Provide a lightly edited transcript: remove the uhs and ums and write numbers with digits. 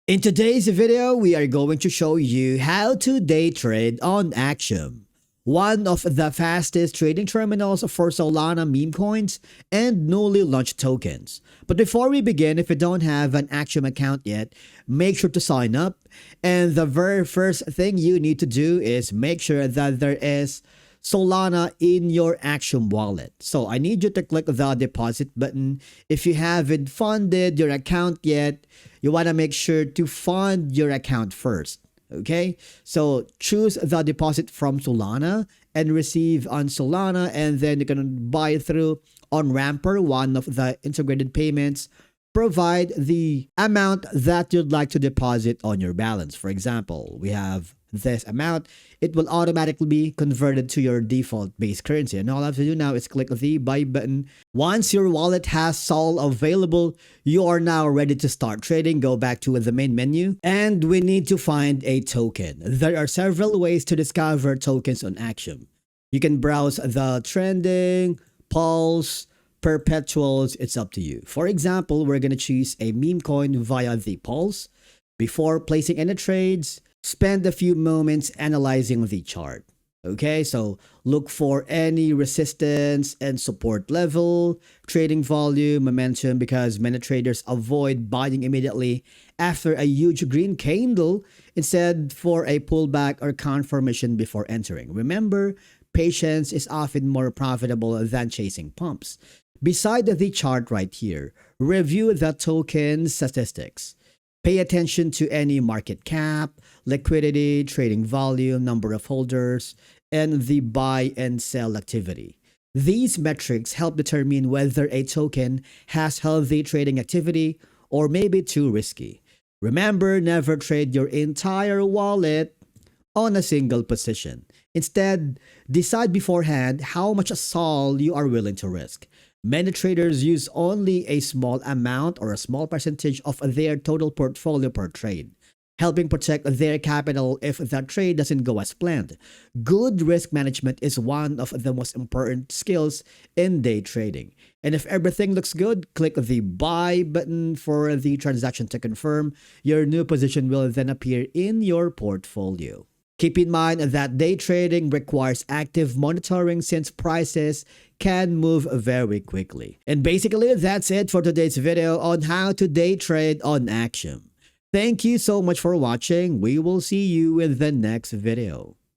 In today's video, we are going to show you how to day trade on Axiom, one of the fastest trading terminals for Solana meme coins and newly launched tokens. But before we begin, if you don't have an Axiom account yet, make sure to sign up. And the very first thing you need to do is make sure that there is Solana in your Axiom wallet. So I need you to click the deposit button. If you haven't funded your account yet, you want to make sure to fund your account first. Okay, so choose the deposit from Solana and receive on Solana, and then you can buy through on Ramper, one of the integrated payments. Provide the amount that you'd like to deposit on your balance. For example, we have this amount. It will automatically be converted to your default base currency. And all I have to do now is click the buy button. Once your wallet has Sol available, you are now ready to start trading. Go back to the main menu and we need to find a token. There are several ways to discover tokens on Axiom. You can browse the trending, pulse, perpetuals, it's up to you. For example, we're going to choose a meme coin via the pulse. Before placing any trades, spend a few moments analyzing the chart. Okay, so look for any resistance and support level, trading volume, momentum, because many traders avoid buying immediately after a huge green candle, instead for a pullback or confirmation before entering. Remember, patience is often more profitable than chasing pumps. Beside the chart right here, review the token statistics. Pay attention to any market cap, liquidity, trading volume, number of holders, and the buy and sell activity. These metrics help determine whether a token has healthy trading activity or maybe too risky. Remember, never trade your entire wallet on a single position. Instead, decide beforehand how much SOL you are willing to risk. Many traders use only a small amount or a small percentage of their total portfolio per trade, helping protect their capital if the trade doesn't go as planned. Good risk management is one of the most important skills in day trading. And if everything looks good, click the buy button for the transaction to confirm. Your new position will then appear in your portfolio. Keep in mind that day trading requires active monitoring since prices can move very quickly. And basically, that's it for today's video on how to day trade on Axiom. Thank you so much for watching. We will see you in the next video.